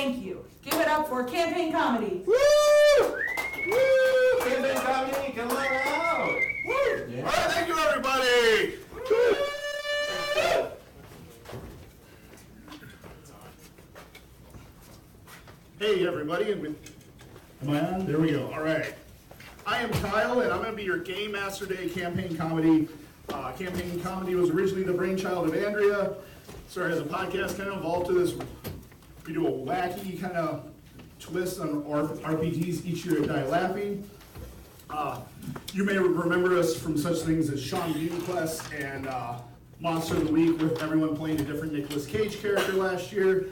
Thank you. Give it up for campaign comedy. Woo! Woo! Campaign comedy, come on out! Woo! Yeah. All right, thank you, everybody! Woo! Hey, everybody. Am I on? There we go. All right. I am Kyle, and I'm going to be your Game Master Day campaign comedy. Campaign comedy was originally the brainchild of Andrea. Started as a podcast, kind of evolved to this. We do a wacky kind of twist on RPGs each year at Die Laughing. You may remember us from such things as Sean Bean Quest and Monster of the Week, with everyone playing a different Nicolas Cage character last year.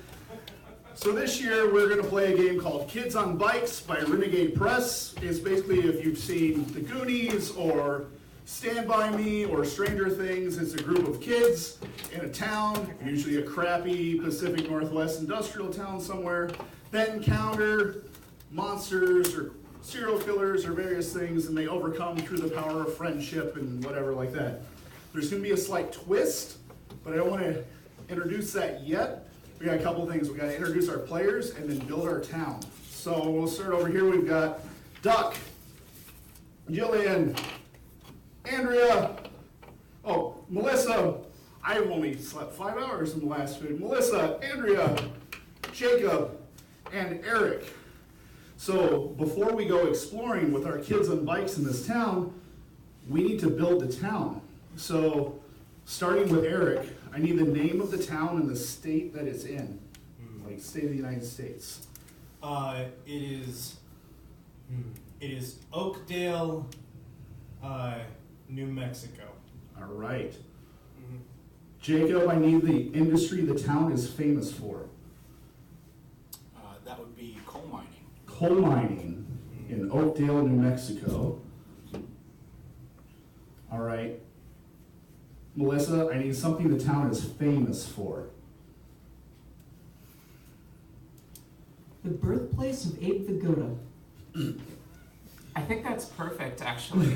So this year we're going to play a game called Kids on Bikes by Renegade Press. It's basically, if you've seen The Goonies or Stand By Me or Stranger Things, it's a group of kids in a town, usually a crappy Pacific Northwest industrial town somewhere, that encounter monsters or serial killers or various things, and they overcome through the power of friendship and whatever like that. There's going to be a slight twist, but I don't want to introduce that yet. We got a couple things. We got to introduce our players and then build our town. So we'll start over here. We've got Duck, Jillian, Andrea, Melissa. I've only slept 5 hours in the last food. Melissa, Andrea, Jacob, and Eric. So before we go exploring with our kids on bikes in this town, we need to build the town. So starting with Eric, I need the name of the town and the state that it's in, like state of the United States. It is Oakdale, New Mexico. All right. Jacob, I need the industry the town is famous for. That would be coal mining. Coal mining in Oakdale, New Mexico. All right. Melissa, I need something the town is famous for. The birthplace of Abe Vigoda. I think that's perfect, actually.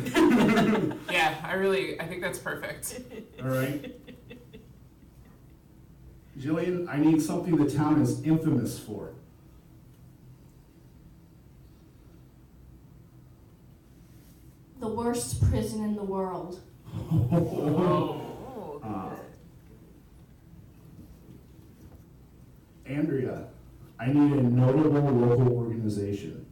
Yeah, I think that's perfect. All right. Jillian, I need something the town is infamous for. The worst prison in the world. Andrea, I need a notable local organization.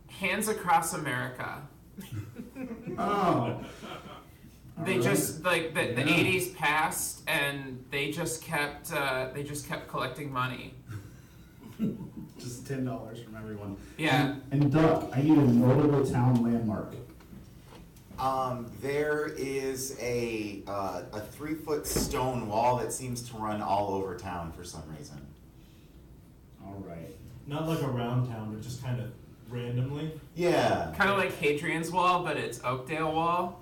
Hands Across America. Oh. They just the 80s passed, and they just kept collecting money. Just $10 from everyone. Yeah. And Duck, I need a notable town landmark. There is a 3-foot stone wall that seems to run all over town for some reason. All right. Not like around town, but just kind of randomly. Yeah. Kind of like Hadrian's Wall, but it's Oakdale Wall.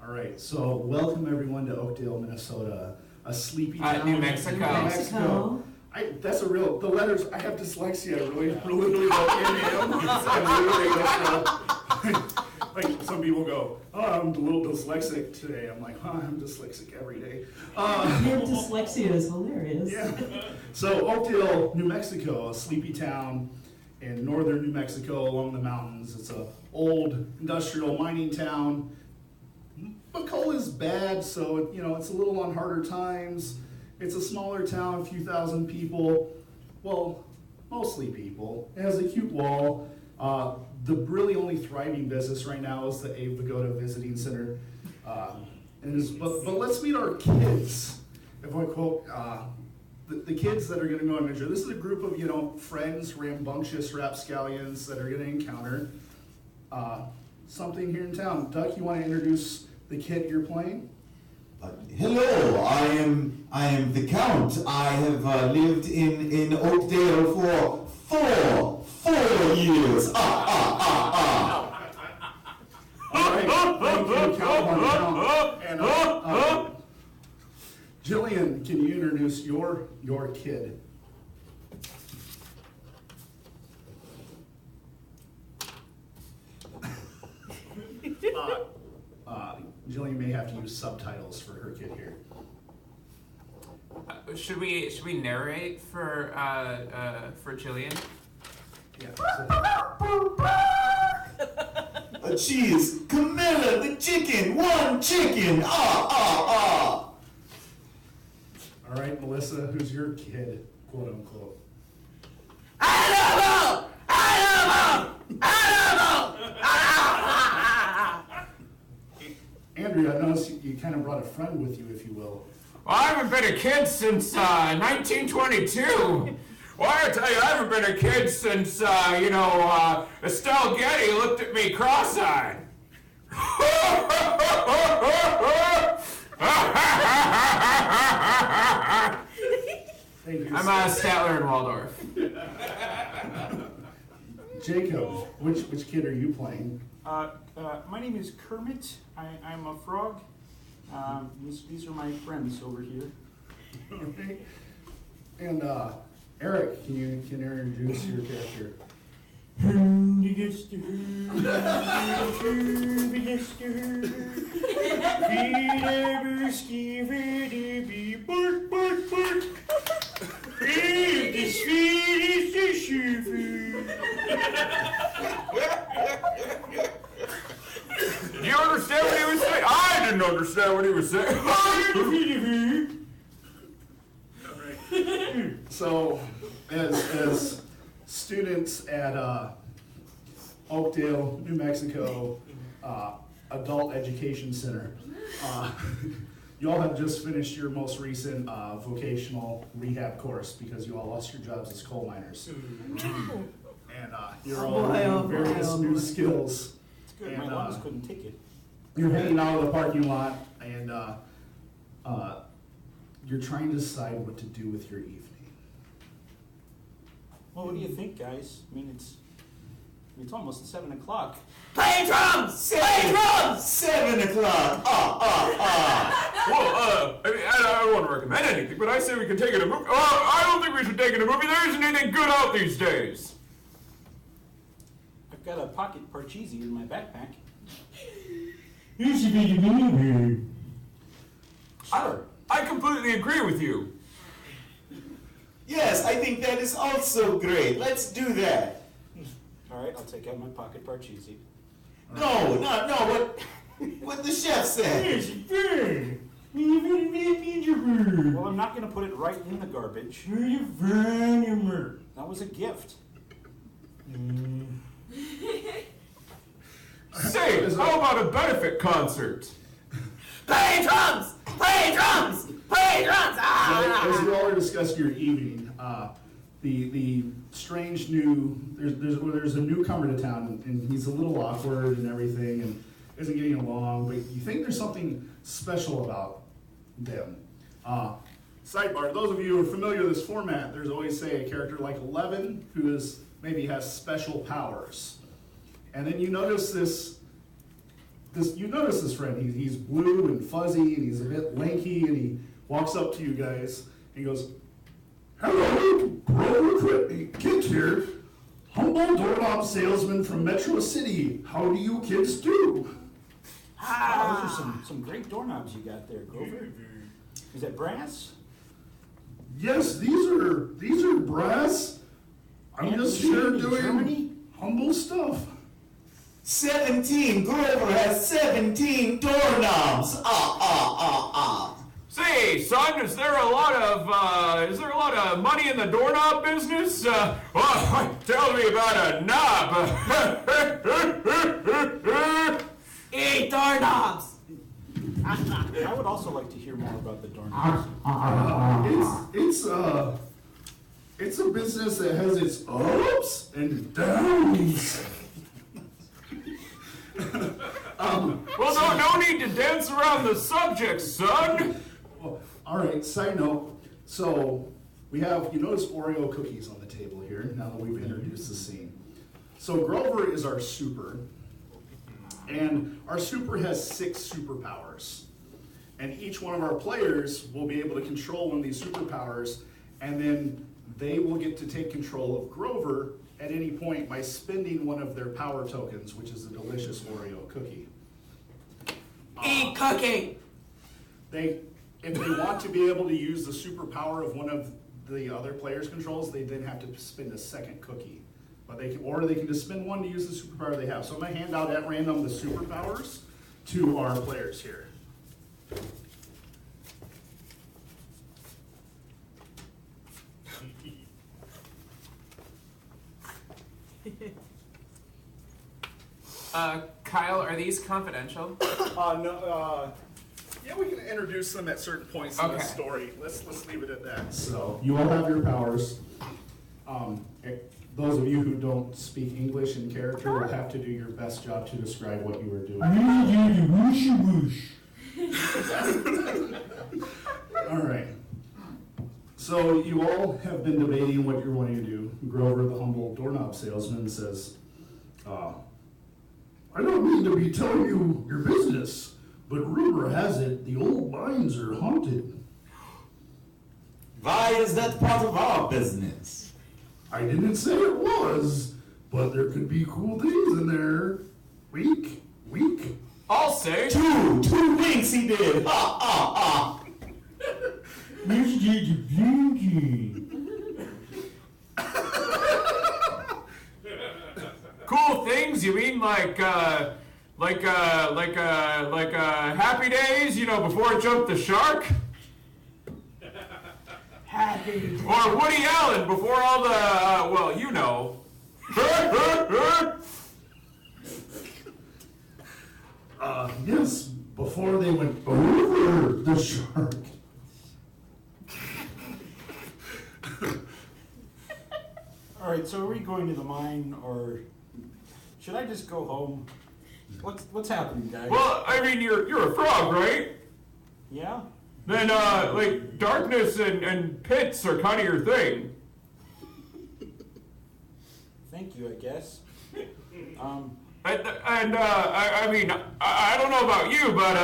All right. So welcome everyone to Oakdale, Minnesota, a sleepy town. New Mexico. New Mexico. The letters, I have dyslexia, really like like some people go, oh, I'm a little dyslexic today. I'm like, I'm dyslexic every day. Your dyslexia is hilarious. Yeah. So Oakdale, New Mexico, a sleepy town in northern New Mexico along the mountains. It's an old industrial mining town. But coal is bad, so it's a little on harder times. It's a smaller town, a few thousand people. Well, mostly people. It has a cute wall. The really only thriving business right now is the Abe Vigoda Visiting Center. But let's meet our kids. If I quote the kids that are going to go on adventure. This is a group of friends, rambunctious rapscallions that are going to encounter something here in town. Duck, you want to introduce the kid you're playing? Hello, I am the Count. I have lived in Oakdale for four years. All right, thank you, Count. And Jillian, can you introduce your kid? Jillian may have to use subtitles for her kid here. should we narrate for Jillian? Cheese, Camilla the chicken, one chicken, All right, Melissa, who's your kid, quote unquote? Andrea, I noticed you kind of brought a friend with you, if you will. Well, I haven't been a kid since 1922. Well, I tell you, I haven't been a kid since, Estelle Getty looked at me cross-eyed. Thank you. I'm Statler and Waldorf. Jacob, which kid are you playing? My name is Kermit. I'm a frog. These are my friends over here. Okay. And Eric, can you introduce your character? Did you understand what he was saying? I didn't understand what he was saying. So, as students at Oakdale, New Mexico, Adult Education Center, you all have just finished your most recent vocational rehab course because you all lost your jobs as coal miners. And you're all learning various new skills. It's good. And, My lungs couldn't take it. You're hanging out of the parking lot and you're trying to decide what to do with your evening. Well, what do you think, guys? I mean, it's almost 7 o'clock. Play drums! 7 o'clock, Well, I don't want to recommend anything, but I say we can take it a movie. I don't think we should take it a movie. There isn't anything good out these days. I've got a pocket parcheesi in my backpack. Sure. I completely agree with you. Yes, I think that is also great. Let's do that. All right, I'll take out my pocket parcheesi. No, what the chef said. Well, I'm not going to put it right in the garbage. That was a gift. Say, how about a benefit concert? Play drums! Play drums! Play drums! As you all are discussing your evening, the strange new there's a newcomer to town and he's a little awkward and everything and isn't getting along, but you think there's something special about them. Sidebar: those of you who are familiar with this format, there's always say a character like 11 who maybe has special powers, and then you notice this friend. He's blue and fuzzy and he's a bit lanky and he walks up to you guys and he goes, "Hello, Grover Kent here, humble doorknob salesman from Metro City. How do you kids do?" Wow, those are some great doorknobs you got there, Grover. Is that brass? Yes, these are brass. I'm just here doing Germany? humble stuff. 17. Grover has 17 doorknobs. Say, son, is there a lot of money in the doorknob business? Tell me about a knob. 8 doorknobs! I would also like to hear more about the doorknobs. It's a business that has its ups and downs. Well, no need to dance around the subject, son. Well, all right, side note. So we have, you notice Oreo cookies on the table here now that we've introduced the scene. So Grover is our super, and our super has 6 superpowers. And each one of our players will be able to control one of these superpowers, and then they will get to take control of Grover at any point by spending one of their power tokens, which is a delicious Oreo cookie. Eat cookie! if they want to be able to use the superpower of one of the other players' controls, they then have to spin a second cookie. But they can just spin one to use the superpower they have. So I'm gonna hand out at random the superpowers to our players here. Kyle, are these confidential? No, yeah, we can introduce them at certain points in the Okay. story. Let's leave it at that. So you all have your powers. Those of you who don't speak English in character will have to do your best job to describe what you were doing. All right. So you all have been debating what you're wanting to do. Grover, the humble doorknob salesman, says, I don't mean to be telling you your business, but rumor has it the old mines are haunted. Why is that part of our business? I didn't say it was, but there could be cool things in there. Weak. I'll say. Two winks he did. Ha ha ha. Cool things? You mean like Happy Days? You know, before it jumped the shark? Happy. Or Woody Allen before all the well, you know. Yes, before they went over the shark. All right, so are we going to the mine, or should I just go home? What's happening, guys? Well, I mean, you're a frog, right? Yeah. Then like darkness and pits are kind of your thing. Thank you, I guess. I mean, I don't know about you, but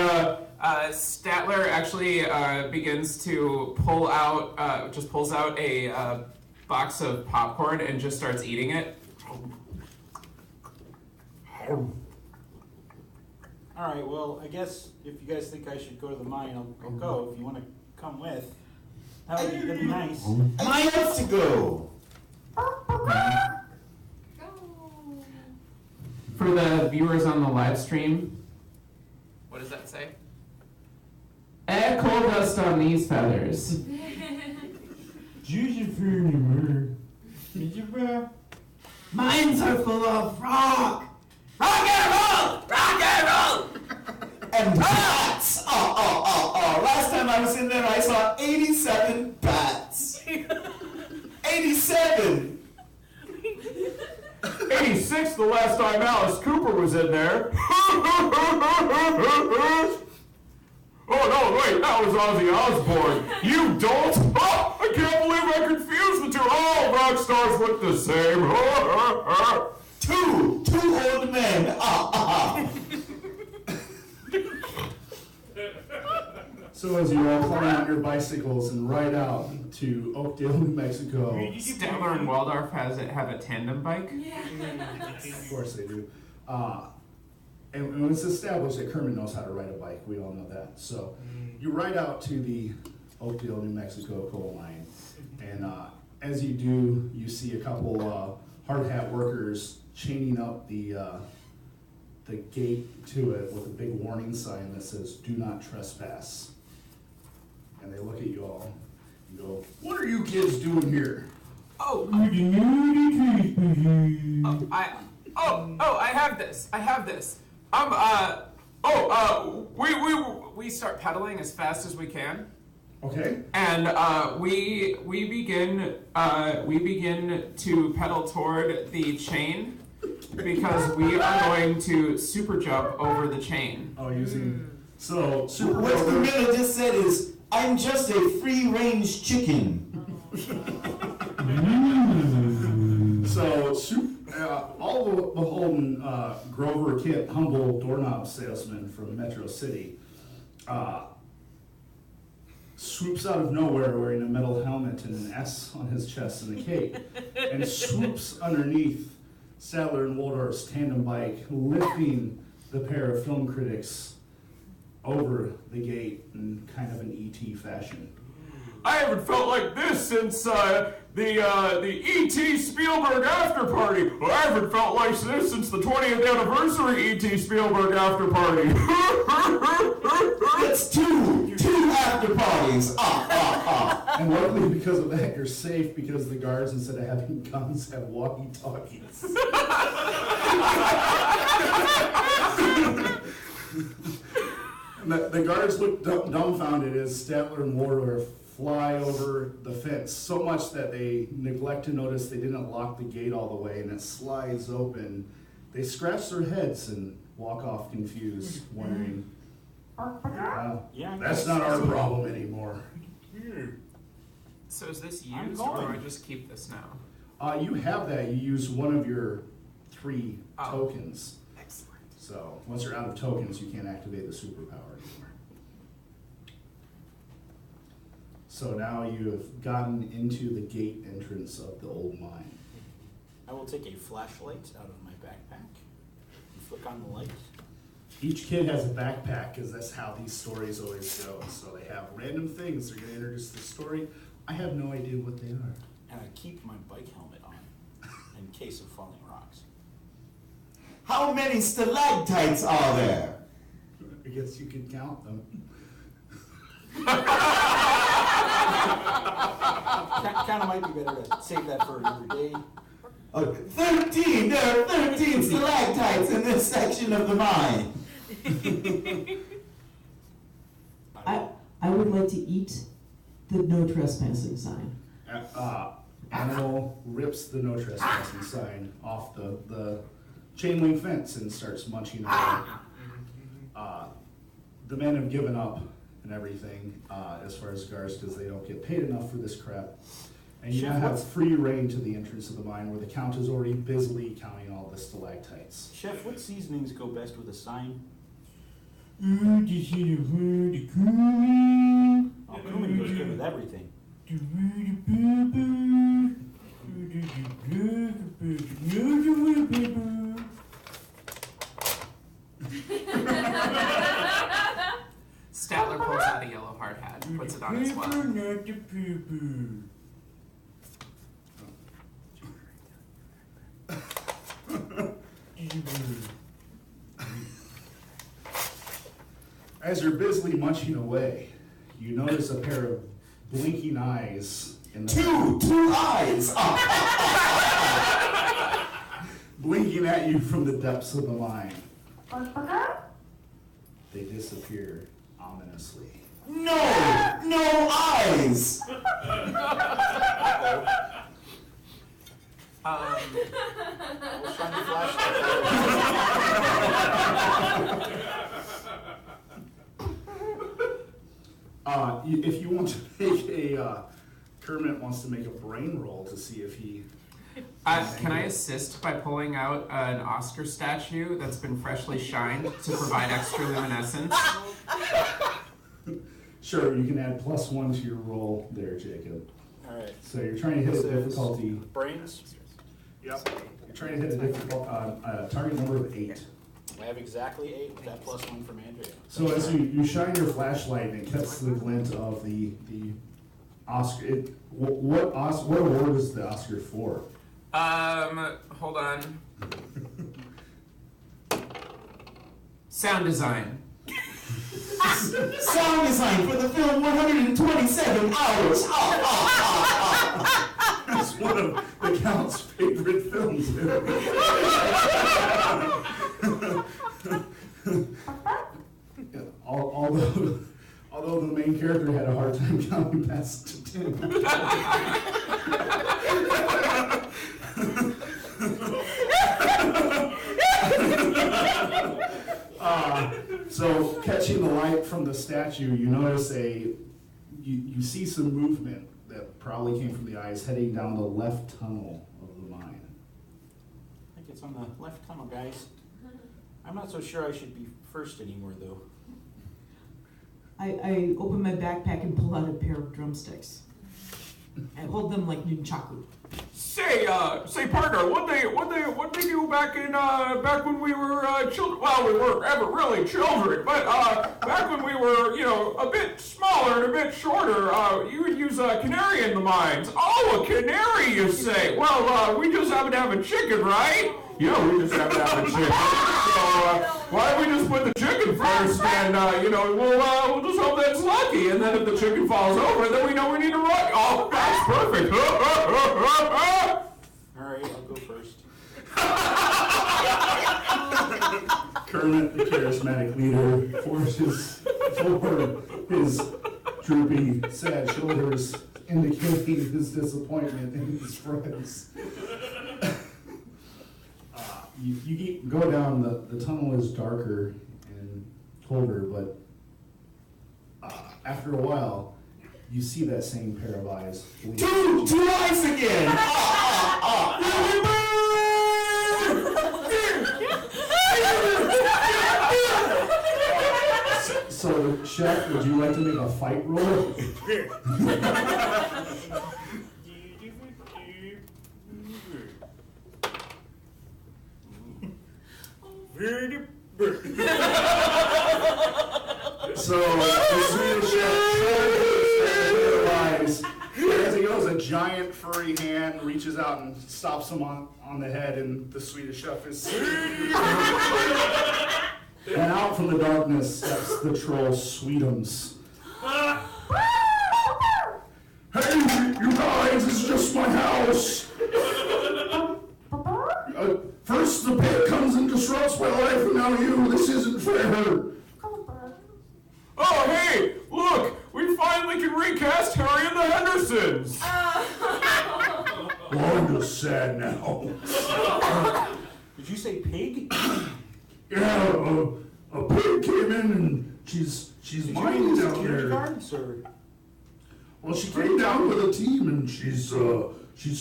Statler actually begins to pulls out a box of popcorn and just starts eating it. All right, well, I guess if you guys think I should go to the mine, I'll go. If you want to come with, that'd be nice. I have to go. For the viewers on the live stream, what does that say? Coal dust on these feathers. Mines are full of rock Rock and roll! Rock and roll! and bats. Oh. Last time I was in there, I saw 87 bats. 87. 86 the last time Alice Cooper was in there. Oh no, wait, that was Ozzy Osbourne. You dolt! Oh, I can't believe I confused the two. Oh, rock stars look the same. Two old men. So as you all climb on your bicycles and ride out to Oakdale, New Mexico. Statler and Waldorf have a tandem bike. Of course they do. And it's established that Kermit knows how to ride a bike. We all know that. So you ride out to the Oakdale, New Mexico coal mine. And as you do, you see a couple hard hat workers chaining up the gate to it with a big warning sign that says, "Do not trespass." And they look at you all and go, "What are you kids doing here?" I have this. We start pedaling as fast as we can. Okay. And we begin to pedal toward the chain because we are going to super jump over the chain. Oh, using so super. What Camilla just said is, I'm just a free-range chicken. So all the beholden Grover Kit, humble doorknob salesman from Metro City, swoops out of nowhere wearing a metal helmet and an S on his chest and a cape, and swoops underneath Sadler and Waldorf's tandem bike, lifting the pair of film critics over the gate in kind of an ET fashion. I haven't felt like this since the E.T. Spielberg after party. I haven't felt like this since the 20th anniversary E.T. Spielberg after party. It's two after parties. And luckily, because of that, you're safe because the guards, instead of having guns, have walkie-talkies. The guards look dumbfounded as Statler and Wardler fly over the fence, so much that they neglect to notice they didn't lock the gate all the way, and it slides open. They scratch their heads and walk off confused, wondering, that's not our problem anymore. So is this I'm used, or do going. I just keep this now? You have that. You use one of your 3 Oh. tokens. Excellent. So once you're out of tokens, you can't activate the superpower anymore. So now you have gotten into the gate entrance of the old mine. I will take a flashlight out of my backpack and flick on the light. Each kid has a backpack because that's how these stories always go. So they have random things they're going to introduce the story. I have no idea what they are. And I keep my bike helmet on in case of falling rocks. How many stalactites are there? I guess you could count them. Kind of might be better to save that for another day. 13! There are 13 stalactites in this section of the mine. I would like to eat the no trespassing sign. Animal rips the no trespassing sign off the chain link fence and starts munching away. The men have given up and everything as far as guards because they don't get paid enough for this crap. And you now Chef, have free reign to the entrance of the mine where the count is already busily counting all the stalactites. Chef, what seasonings go best with a sign? Oh, cumin goes good with everything. Statler pulls out a yellow hard hat and puts it on as well. As you're busily munching away, you notice a pair of blinking eyes in the Two eyes! blinking at you from the depths of the mine. They disappear ominously. No eyes! We'll shine the flashlight. If you want to make Kermit wants to make a brain roll to see if he. Can I assist by pulling out an Oscar statue that's been freshly shined to provide extra luminescence? Sure, you can add +1 to your roll there, Jacob. Alright. So you're trying to hit a difficulty. Brains. Yep. You're trying to hit a target number of 8. I have exactly 8 with that +1 from Andrea. So as you shine your flashlight and it catches the glint of the Oscar, what award is the Oscar for? Hold on. Sound design. Sound design for the film 127 Hours. It's one of the Count's favorite films. Although the main character had a hard time counting past 10. So catching the light from the statue, you notice you see some movement that probably came from the eyes heading down the left tunnel of the mine. I think it's on the left tunnel, guys. I'm not so sure I should be first anymore, though. I open my backpack and pull out a pair of drumsticks. I hold them like nunchaku. Say partner, what they do back when we were children? Well, we weren't ever really children, but back when we were, a bit smaller and a bit shorter, you would use a canary in the mines. Oh, a canary, you say? Well, we just happen to have a chicken, right? Yeah, we just happen to have a chicken. So why don't we just put the chicken first, and we'll just hope that it's lucky, and then if the chicken falls over, then we know we need to run. Oh, that's perfect. All right, I'll go first. Kermit, the charismatic leader, for his droopy, sad shoulders, indicating his disappointment in his friends. You go down, the tunnel is darker and colder, but after a while, you see that same pair of eyes. Two eyes again! So, Chef, would you like to make a fight roll? So, the Swedish chef realizes, as he goes, a giant furry hand reaches out and stops him on the head, and the Swedish chef is. And out from the darkness steps the troll Sweetums. Hey, you guys, it's just my house. First the pig comes and disrupts my life, and now you. This isn't fair. Oh, hey, look, we finally can recast Harry and the Hendersons. Well, I'm just sad now. Did you say pig? Yeah, a pig came in and she's mining down security there. guards, or? Well, she came down with a team and she's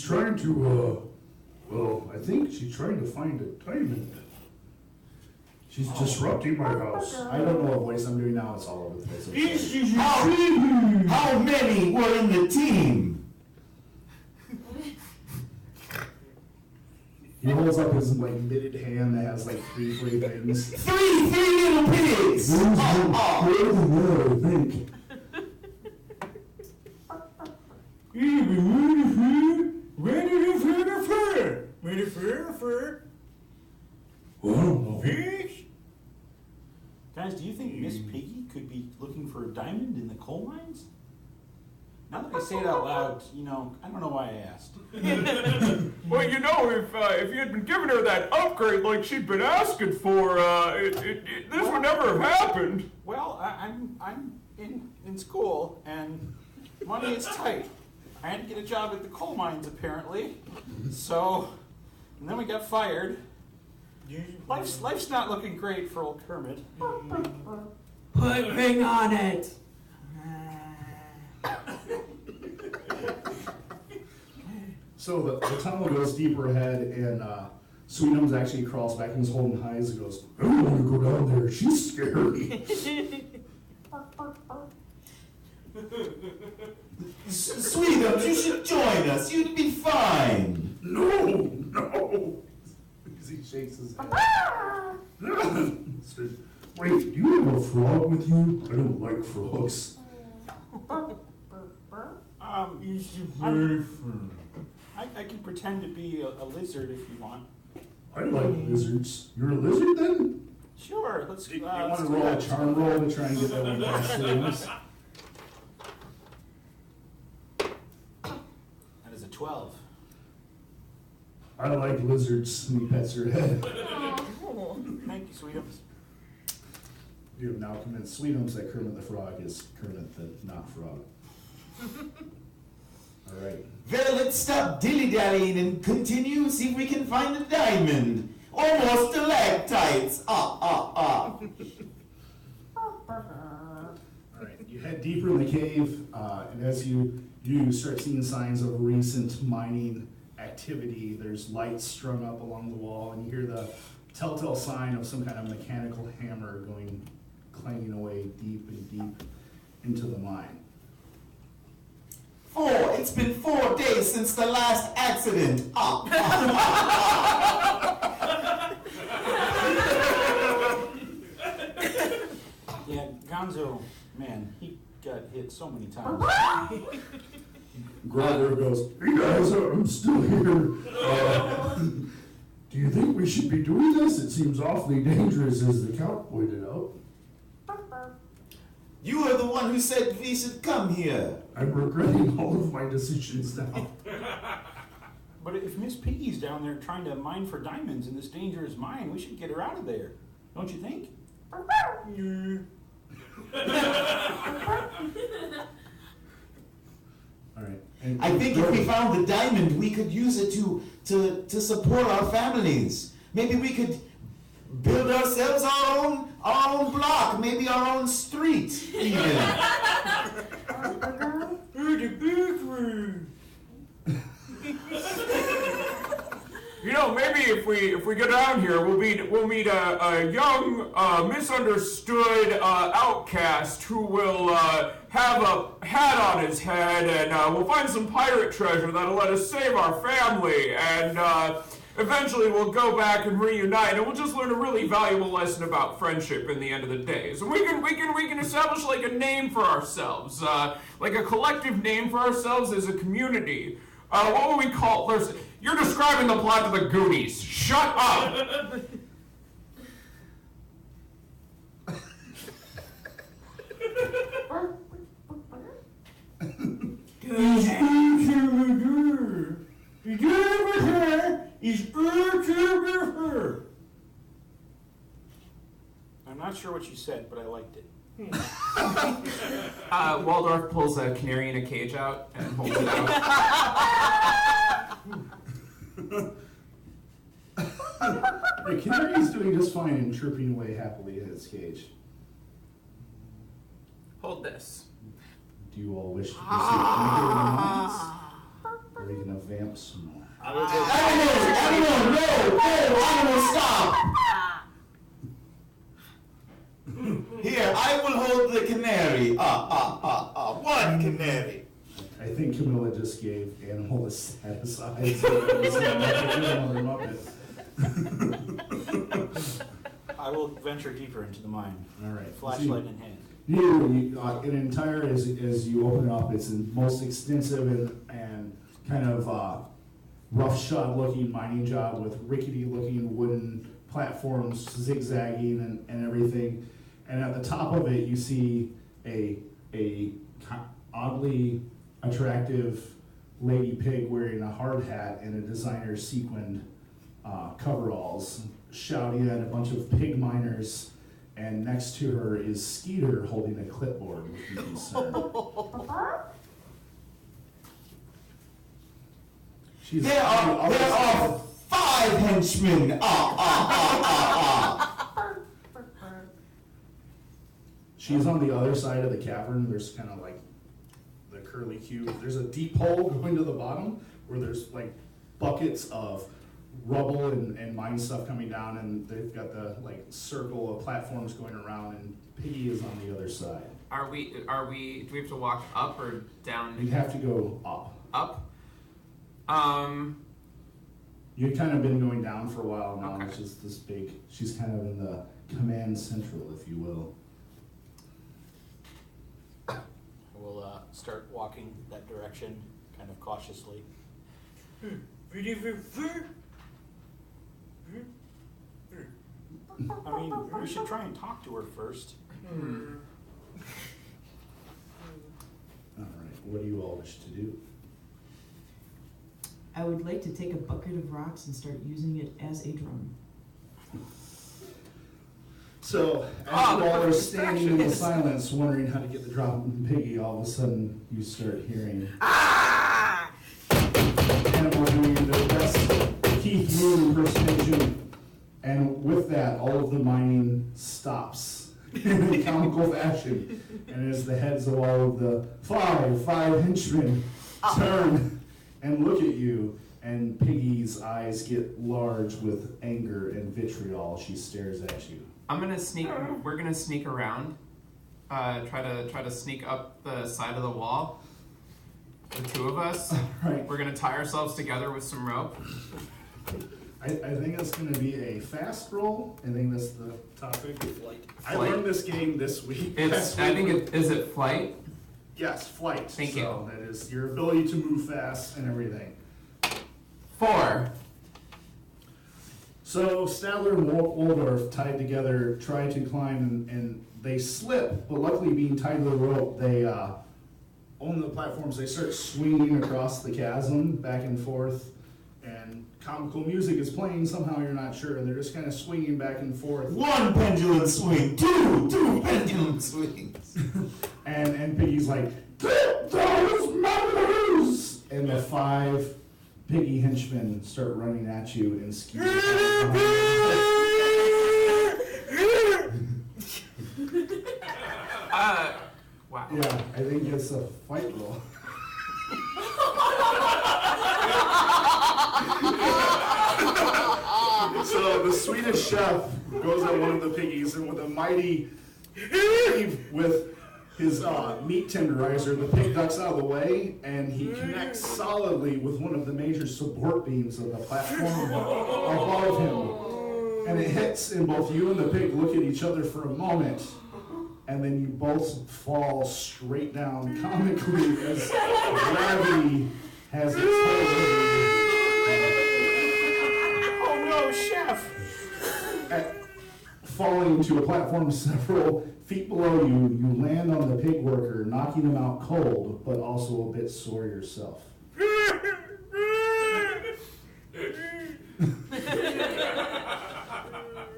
trying to I think she's trying to find a diamond. She's disrupting my house. I don't know what voice I'm doing now. It's all over the place. How many were in the team? He holds up his mitted hand that has 3 free things. Three little pigs! I think. Guys, do you think Miss Piggy could be looking for a diamond in the coal mines? Now that I say it out loud, I don't know why I asked. Well, if you had been giving her that upgrade like she'd been asking for, this would never have happened. Well, I'm in school, and money is tight. I had to get a job at the coal mines, apparently. So, and then we got fired. Life's not looking great for old Kermit. Put ring on it. So the tunnel goes deeper ahead, and Sweetums actually crawls back and is holding highs and goes, I don't want to go down there. She's scary. Sweetums, you should join us. You'd be fine. No. Because he shakes his head. Wait, do you have a frog with you? I don't like frogs. I can pretend to be a lizard if you want. I like lizards. You're a lizard then? Sure, let's You want to roll a charm roll to try and get that one past Sweetums? That is a 12. I like lizards, and he pets her head. Thank you, Sweetums. You have now convinced Sweetums that Kermit the Frog is Kermit the not frog. All right. Well, let's stop dilly-dallying and continue, see if we can find a diamond. Almost stalactites. All right. You head deeper in the cave, and as you start seeing signs of recent mining activity, there's lights strung up along the wall, and you hear the telltale sign of some kind of mechanical hammer clanging away deep and deep into the mine. It's been 4 more days since the last accident. Yeah, Gonzo, man, he got hit so many times. Grover goes, "Hey guys, I'm still here. Do you think we should be doing this? It seems awfully dangerous, as the count pointed out." You are the one who said we should come here. I'm regretting all of my decisions now. But if Miss Piggy's down there trying to mine for diamonds in this dangerous mine, we should get her out of there. Don't you think? All right. I think if we found the diamond, we could use it to support our families. Maybe we could build ourselves our own block, maybe our own street, even. You know, maybe if we go down here, we'll meet a young, misunderstood outcast who will have a hat on his head, and we'll find some pirate treasure that'll let us save our family, and eventually we'll go back and reunite, and we'll just learn a really valuable lesson about friendship in the end of the day. So we can establish like a name for ourselves, like a collective name for ourselves as a community. What would we call? You're describing the plot of the Goonies. Shut up! I'm not sure what you said, but I liked it. Waldorf pulls a canary in a cage out and holds it out. The canary is doing just fine and chirping away happily in its cage. Hold this. Do you all wish to proceed further in the mines? Or are you going to vamp some more? Animal, no, animal, stop! Here, I will hold the canary. One canary. I think Camilla just gave Animal a satisfied. So he's another Muppet. I will venture deeper into the mine. All right. Flashlight in hand. An entire, as you open it up, it's the most extensive and kind of roughshod looking mining job with rickety looking wooden platforms zigzagging and everything. And at the top of it, you see a oddly attractive lady pig wearing a hard hat and a designer sequined coveralls, shouting at a bunch of pig miners. And next to her is Skeeter holding a clipboard looking concerned. There are 5 henchmen. She's on the other side of the cavern. There's kind of like the curly cube. There's a deep hole going to the bottom where there's like buckets of rubble and mine stuff coming down, and they've got the like circle of platforms going around, and Piggy is on the other side. Do we have to walk up or down? You have to go up. Up? You've kind of been going down for a while now. Okay. It's just this big, she's kind of in the command central, if you will. We'll start walking that direction, kind of cautiously. I mean, we should try and talk to her first. All right, what do you all wish to do? I would like to take a bucket of rocks and start using it as a drum. So, as you all are standing in the silence, wondering how to get the drop from Piggy, all of a sudden you start hearing Animal doing the best Keith Moon impersonation, and with that, all of the mining stops in a comical fashion, and as the heads of all of the five henchmen turn and look at you, and Piggy's eyes get large with anger and vitriol. She stares at you. We're gonna sneak around. Try to sneak up the side of the wall. the two of us. Right. We're gonna tie ourselves together with some rope. I think it's going to be a fast roll. I think that's the topic. I Flight. learned this game this week. Is it flight? Yes, flight. Thank so you. That is your ability to move fast and everything. 4. So Stadler and Waldorf tied together, try to climb, and they slip. But luckily, being tied to the rope, they on the platforms. They start swinging across the chasm back and forth, and comical music is playing. Somehow you're not sure, and they're just kind of swinging back and forth. 1 pendulum swing, 2 pendulum swings. And Piggy's like, "Get those members!" And the 5 Piggy henchmen start running at you and skew. Wow. Yeah, I think it's a fight roll. So the Swedish chef goes at one of the piggies, and with a mighty heave with his meat tenderizer, the pig ducks out of the way, and he connects solidly with one of the major support beams of the platform above him. And it hits, and both you and the pig look at each other for a moment, and then you both fall straight down comically as gravity has its hold over you. Oh no, chef! Falling to a platform several feet below you, you land on the pig worker, knocking him out cold, but also a bit sore yourself.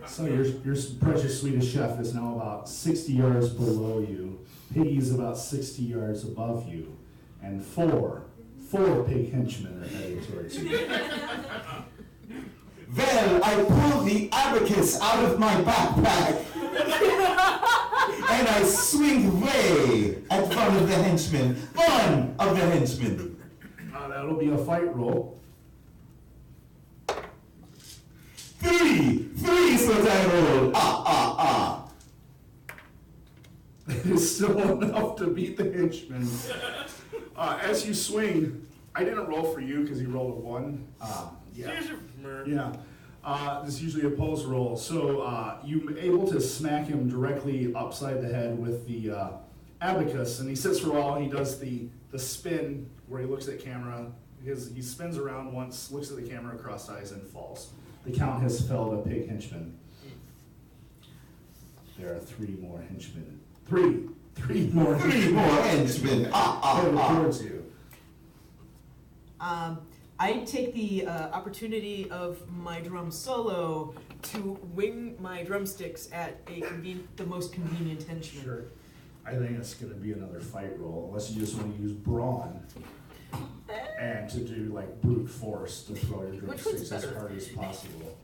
So your precious Swedish chef is now about 60 yards below you. Piggy's about 60 yards above you, and four pig henchmen are headed towards you. Well, I pull the abacus out of my backpack and I swing away at one of the henchmen. One of the henchmen. That'll be a fight roll. 3 is what I roll. It is still enough to beat the henchman. As you swing, I didn't roll for you because you rolled a 1. Yeah. This is usually a post roll. So you're able to smack him directly upside the head with the abacus, and he sits for a while. He does the spin where he looks at camera. He spins around once, looks at the camera, crossed eyes, and falls. The count has felled a pig henchman. There are 3 more henchmen. Three more henchmen. Headed towards you. I take the opportunity of my drum solo to wing my drumsticks at the most convenient henchman. Sure. I think it's going to be another fight roll, unless you just want to use brawn and to do like brute force to throw your drumsticks as hard as possible.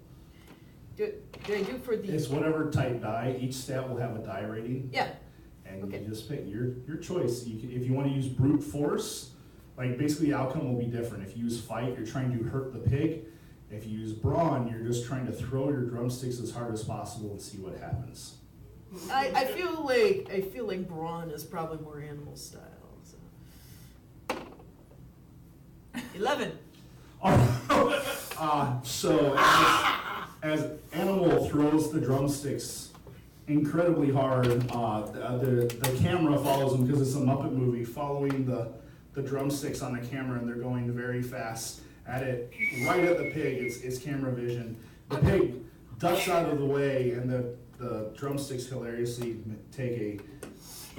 Do I do for the... It's whatever type die. Each stat will have a die rating. Yeah. And Okay. you just pick your choice. If you want to use brute force, like basically the outcome will be different. If you use fight, you're trying to hurt the pig. If you use brawn, you're just trying to throw your drumsticks as hard as possible and see what happens. I feel like brawn is probably more animal style. So. 11. So as Animal throws the drumsticks incredibly hard, the camera follows him because it's a Muppet movie, following the drumsticks on the camera, and they're going very fast at it, right at the pig. It's camera vision. The pig ducks out of the way, and the drumsticks hilariously take a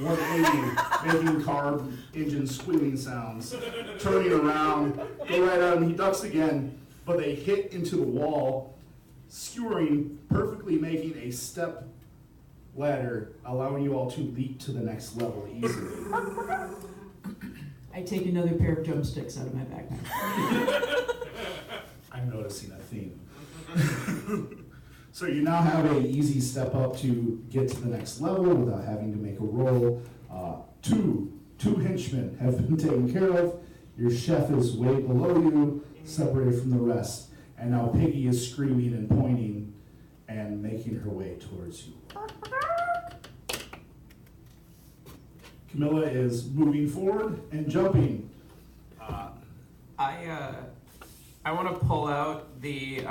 180, making car engine squealing sounds, turning around, go right at him. He ducks again, but they hit into the wall, skewering, perfectly making a step ladder, allowing you all to leap to the next level easily. I take another pair of drumsticks out of my backpack. I'm noticing a theme. So you now have an easy step up to get to the next level without having to make a roll. Two henchmen have been taken care of. Your chef is way below you, separated from the rest. And now Piggy is screaming and pointing and making her way towards you. Camilla is moving forward and jumping. I want to pull out the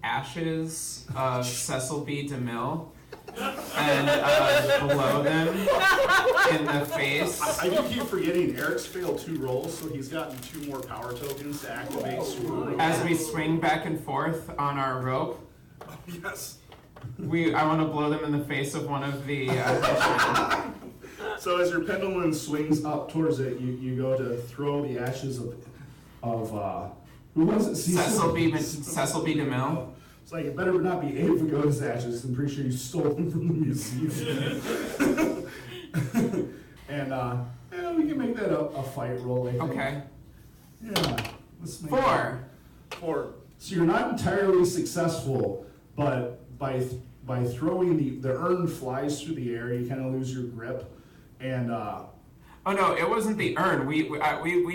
ashes of Cecil B. DeMille and blow them in the face. I do keep forgetting Eric's failed 2 rolls, so he's gotten 2 more power tokens to activate super rope. As we swing back and forth on our rope. Oh, yes. I want to blow them in the face of one of the So as your pendulum swings up towards it, you go to throw the ashes of who was it? Cecil B. DeMille. It's like, it better not be Abe Vigoda's ashes. I'm pretty sure you stole them from the museum. And yeah, we can make that a fight roll, I think. Okay. Yeah. Let's make 4. 4. So you're not entirely successful, but by throwing the urn flies through the air, you kind of lose your grip, and oh no, it wasn't the urn. We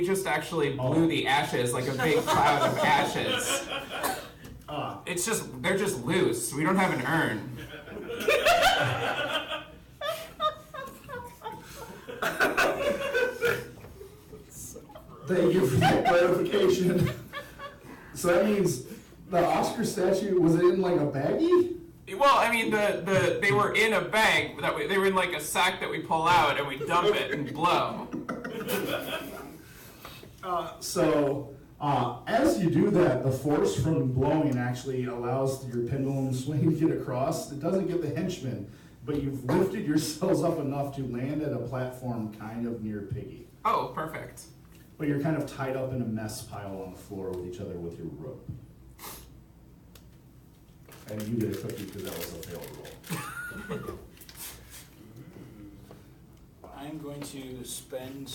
just actually blew the ashes like a big cloud of ashes. They're just loose. We don't have an urn. Thank you for that clarification. So that means the Oscar statue, was it in like a baggie? Well, I mean, they were in a bag they were in like a sack that we pull out and we dump it and blow. As you do that, the force from blowing actually allows your pendulum swing to get across. It doesn't get the henchman, but you've lifted yourselves up enough to land at a platform kind of near Piggy. Oh, perfect. But you're kind of tied up in a mess pile on the floor with each other with your rope. And you get a cookie because that was a failed roll. I'm going to spend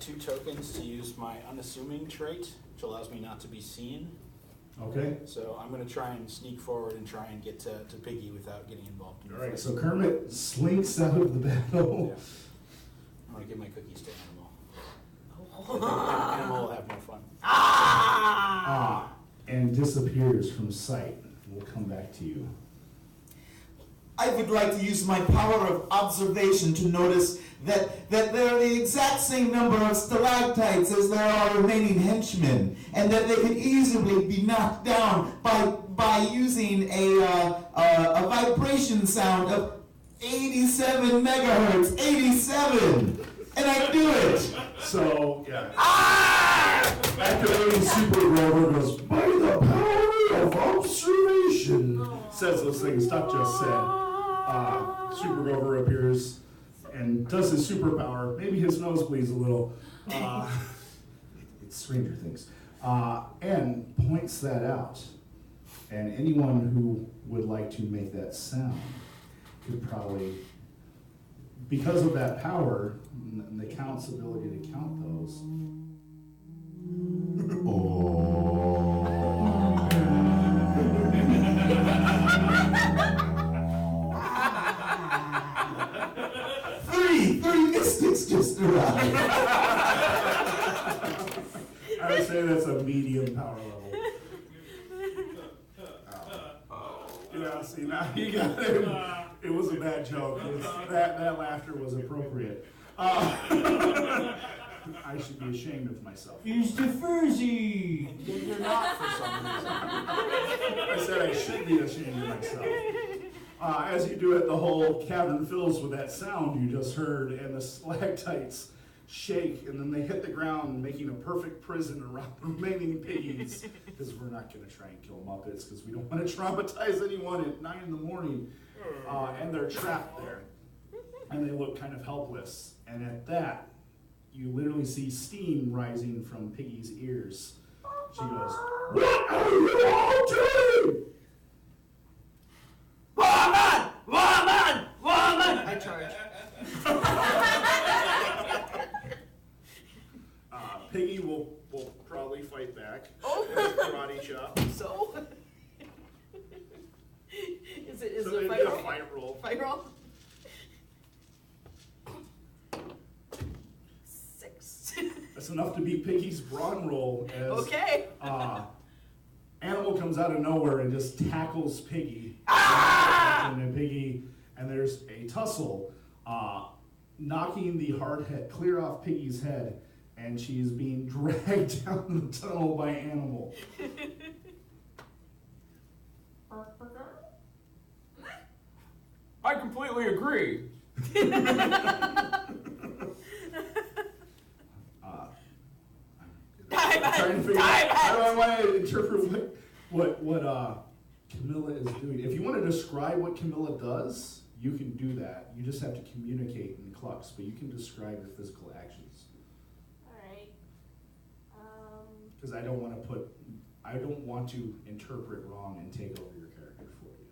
2 tokens to use my unassuming trait, which allows me not to be seen. Okay. So I'm going to try and sneak forward and try and get to Piggy without getting involved. All right, so Kermit slinks out of the battle. Yeah. I'm going to give my cookies to Animal. Animal will have more fun. And disappears from sight. We'll come back to you. I would like to use my power of observation to notice that there are the exact same number of stalactites as there are remaining henchmen, and that they could easily be knocked down by using a vibration sound of 87 megahertz. 87! And I do it! So, yeah. Activating Super Grover goes, by the power of observation, says those things Duck just said. Super Grover appears and does his superpower. Maybe his nose bleeds a little. It's Stranger Things. And points that out. And anyone who would like to make that sound could probably, because of that power, and the count's ability to count those. Three mystics just arrived. I would say that's a medium power level. Yeah, see, now you got it. It was a bad joke. That laughter was appropriate. I should be ashamed of myself. Here's the Furzy. You're not for some reason. I said I should be ashamed of myself. As you do it, the whole cavern fills with that sound you just heard, and the stalactites shake, and then they hit the ground, making a perfect prison around the remaining piggies. Because we're not going to try and kill Muppets, because we don't want to traumatize anyone at 9 in the morning. And they're trapped there. And they look kind of helpless. And at that, you literally see steam rising from Piggy's ears. She goes, "What are you all doing?" Woman! Woman! Woman! I charge. Piggy will probably fight back. Oh. Karate chop. So? Is it So a it'd fight be a roll? fight roll. Fight roll? 6. That's enough to beat Piggy's brawn roll. As, Okay. Animal comes out of nowhere and just tackles Piggy. And then Piggy, and there's a tussle, knocking the hard head clear off Piggy's head, and she's being dragged down the tunnel by an animal. I completely agree. Trying to figure out how do I want to interpret what Camilla is doing. If you want to describe what Camilla does, you can do that. You just have to communicate in clucks, but you can describe your physical actions. Alright. Because I don't want to interpret wrong and take over your character for you.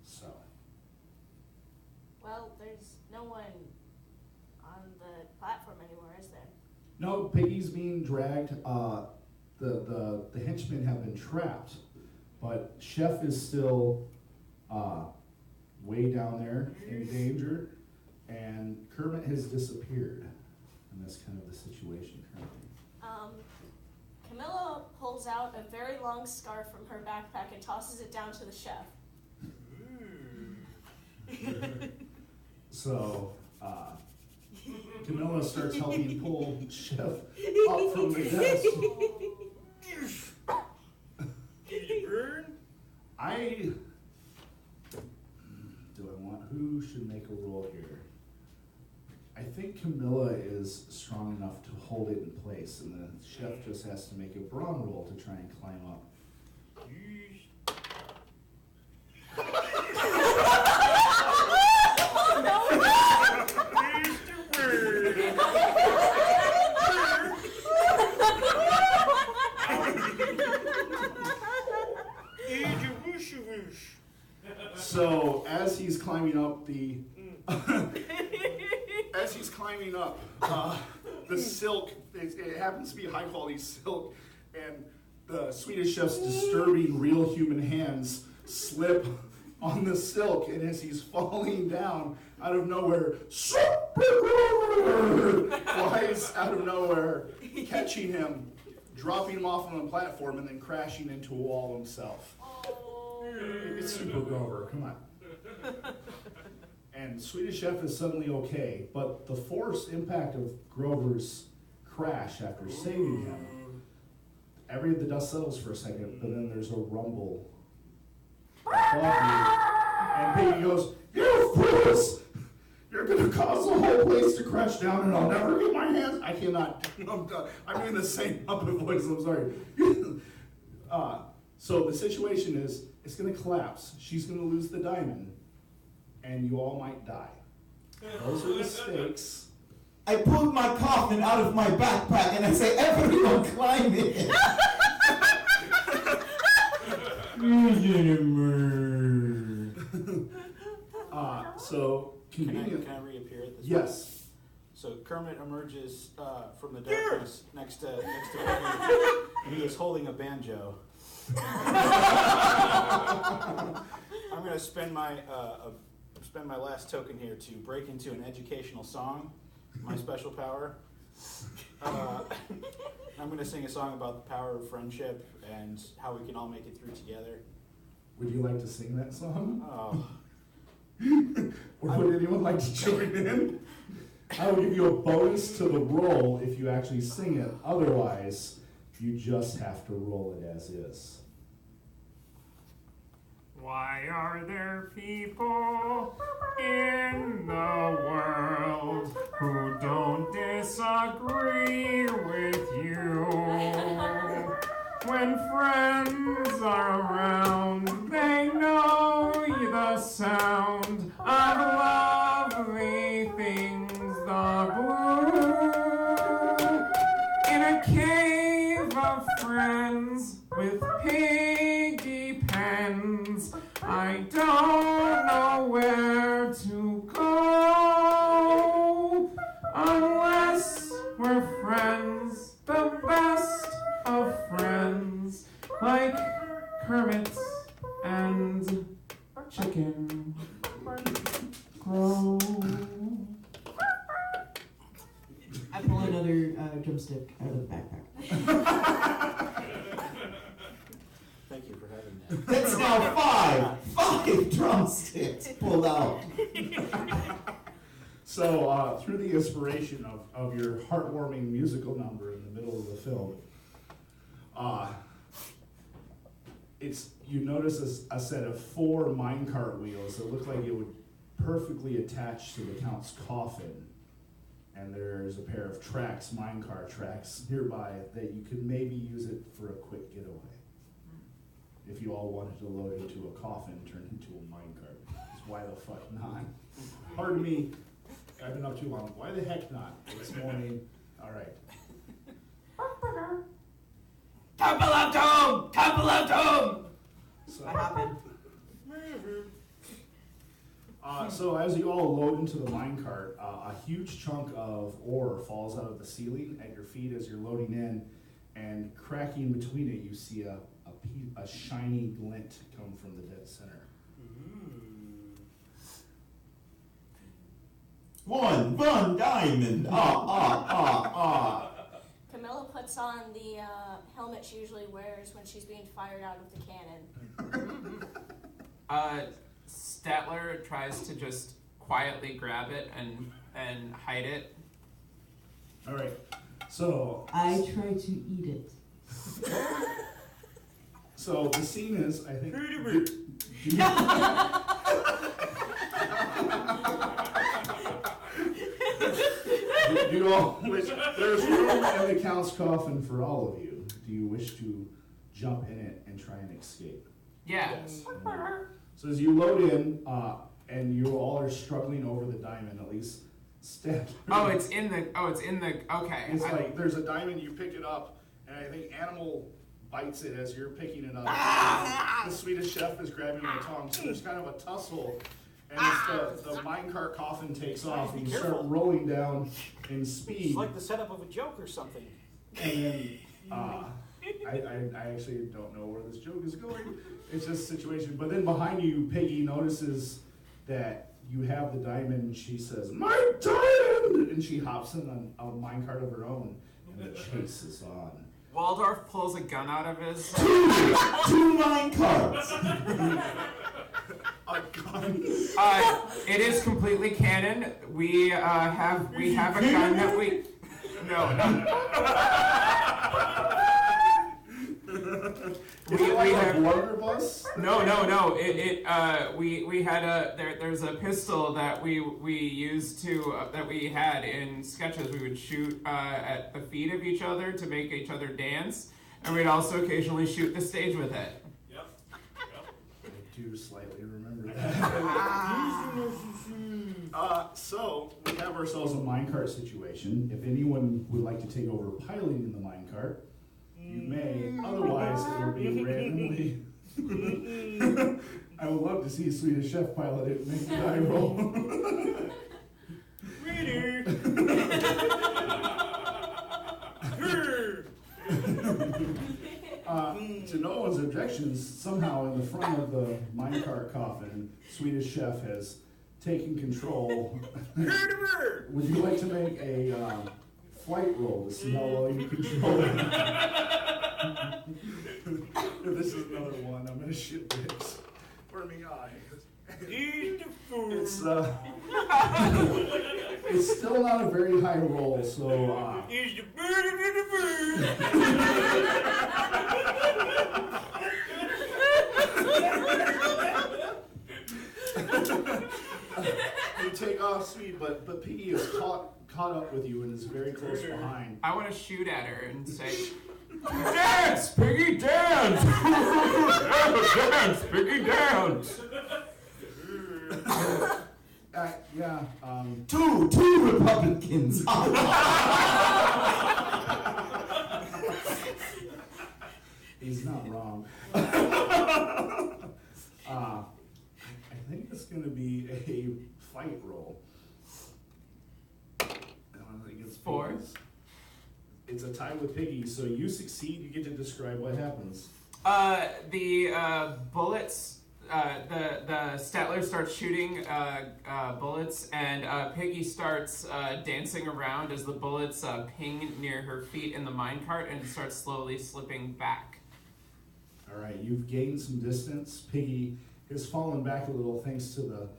So. Well, there's no one on the platform anymore, is there? No, Piggy's being dragged. The henchmen have been trapped, but Chef is still way down there in danger, and Kermit has disappeared, and that's kind of the situation currently. Camilla pulls out a very long scarf from her backpack and tosses it down to the chef. So, Camilla starts helping pull Chef up from the desk. Who should make a roll here? I think Camilla is strong enough to hold it in place, and the chef just has to make a brawn roll to try and climb up. So as he's climbing up the the silk, it happens to be high quality silk, and the Swedish chef's disturbing real human hands slip on the silk, and as he's falling down, out of nowhere, flies out of nowhere, catching him, dropping him off on the platform, and then crashing into a wall himself. It's Super Grover, come on. And Swedish Chef is suddenly okay, but the force impact of Grover's crash after saving him, the dust settles for a second, but then there's a rumble above you, and Piggy goes, "You fools! You're gonna cause the whole place to crash down, and I'll never get my hands." I cannot. I'm doing the same Muppet voice. I'm sorry. So the situation is, it's gonna collapse. She's gonna lose the diamond, and you all might die. Those are the stakes. I pulled my coffin out of my backpack and I say, "Everyone climb in." So convenient. Can I reappear at this Yes. point? So Kermit emerges from the darkness next to Piggy, and he is holding a banjo. I'm going to spend my last token here to break into an educational song, my special power. I'm going to sing a song about the power of friendship and how we can all make it through together. Would you like to sing that song? Oh. Or would anyone like to join in? I will give you a bonus to the roll if you actually sing it. Otherwise, you just have to roll it as is. Why are there people in the world who don't disagree with you? When friends are around, they know the sound of lovely things, the blue. In a cave of friends with piggy pens, I don't know where to go unless we're friends, the best of friends, like Kermit and Chicken Crow. I pull another drumstick out of the backpack. Thank you for having that. That's now five drumsticks pulled out. So through the inspiration of your heartwarming musical number in the middle of the film, you notice a set of 4 minecart wheels that look like it would perfectly attach to the Count's coffin. And there's a pair of tracks, minecart tracks, nearby that you could maybe use it for a quick getaway. If you all wanted to load into a coffin turned into a minecart. Why the fuck not? Pardon me, I've been up too long. Why the heck not? This morning, all right. Temple of Doom! Temple of Doom! So, I hop in. so as you all load into the minecart, a huge chunk of ore falls out of the ceiling at your feet as you're loading in, and cracking between it, you see a shiny glint come from the dead center. One diamond. Camilla puts on the helmet she usually wears when she's being fired out of the cannon. Statler tries to just quietly grab it and hide it. All right, so I try to eat it. so the scene is, I think. You all wish there's room in the Count's coffin for all of you. Do you wish to jump in it and try and escape? Yes. So as you load in, and you all are struggling over the diamond, at least stand. It's in the. Okay. It's like there's a diamond, you pick it up, and I think Animal bites it as you're picking it up. The Swedish chef is grabbing the tongue, so there's kind of a tussle. And as the minecart coffin takes off, and you start rolling down in speed. It's like the setup of a joke or something. And then, I actually don't know where this joke is going. It's just a situation. But then behind you, Peggy notices that you have the diamond. She says, "My diamond!" And she hops in a minecart of her own, and the chase is on. Waldorf pulls a gun out of his. Two minecarts. A gun. It is completely canon. We have a gun that we. No. Is it like a blunderbuss? No. We had there's a pistol that we used that we had in sketches. We would shoot at the feet of each other to make each other dance, and we'd also occasionally shoot the stage with it. Yep. I do slightly remember that. So we have ourselves a minecart situation. If anyone would like to take over piloting in the minecart, you may. Otherwise, it will be randomly. I would love to see Swedish Chef pilot it and make the die roll. To no one's objections, somehow in the front of the minecart coffin, Swedish Chef has taken control. Would you like to make a flight roll to see how well you control it? If this is another one, I'm gonna shit bricks. For me, it's still not a very high roll, so you take off speed, but Piggy is caught up with you and is very close behind. I want to shoot at her and say, "Dance, Piggy, dance! Dance, Piggy, dance!" Yeah. Two Republicans. He's not wrong. I think it's going to be a fight roll. I think it's 4. It's a tie with Piggy, so you succeed. You get to describe what happens. The bullets. The Statler starts shooting bullets, and Piggy starts dancing around as the bullets ping near her feet in the minecart, and starts slowly slipping back. All right, you've gained some distance. Piggy has fallen back a little thanks to the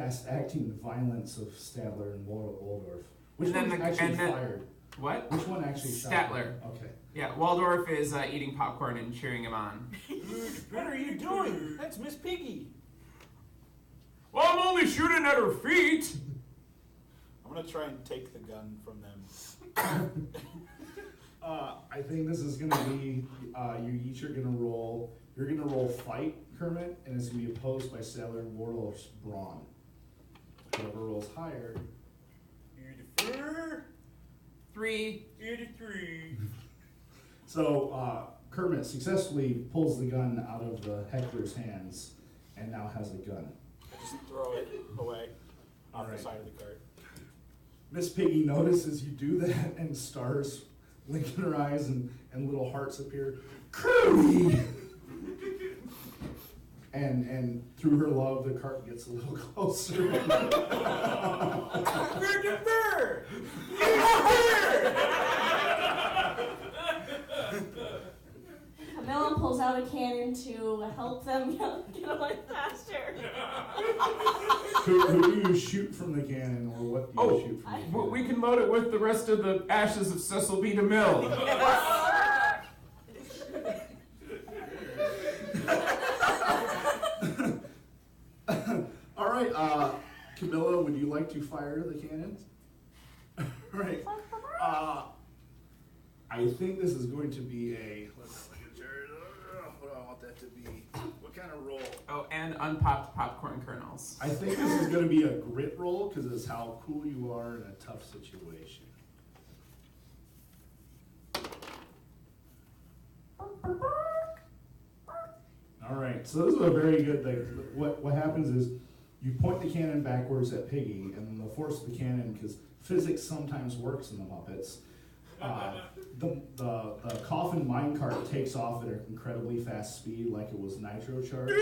fast-acting violence of Statler and Waldorf. Which And then one the- actually and then- fired? What? Which one actually shot? Statler. Okay. Yeah, Waldorf is eating popcorn and cheering him on. What are you doing? That's Miss Piggy. Well, I'm only shooting at her feet. I'm gonna try and take the gun from them. I think this is gonna be, you each are gonna roll, you're gonna roll fight, Kermit, and it's gonna be opposed by Statler and Waldorf's brawn. Whoever rolls higher. Three. So, Kermit successfully pulls the gun out of the heckler's hands and now has a gun. I just throw it away off the Alright. side of the cart. Miss Piggy notices you do that, and stars blink in her eyes, and little hearts appear. Kirby! and through her love, the cart gets a little closer. Camilla pulls out a cannon to help them get away faster. Who do you shoot from the cannon, or what do you shoot from the cannon? Well, we can load it with the rest of the ashes of Cecil B. DeMille. All right, Camilla, would you like to fire the cannon? All right. I think this is going to be a. Let's look at Jared. What do I want that to be? What kind of roll? Oh, and unpopped popcorn kernels. I think this is going to be a grit roll because it's how cool you are in a tough situation. All right, so this is a very good thing. What happens is you point the cannon backwards at Piggy, and then the force of the cannon, because physics sometimes works in the Muppets, the coffin minecart takes off at an incredibly fast speed, like it was nitro charged.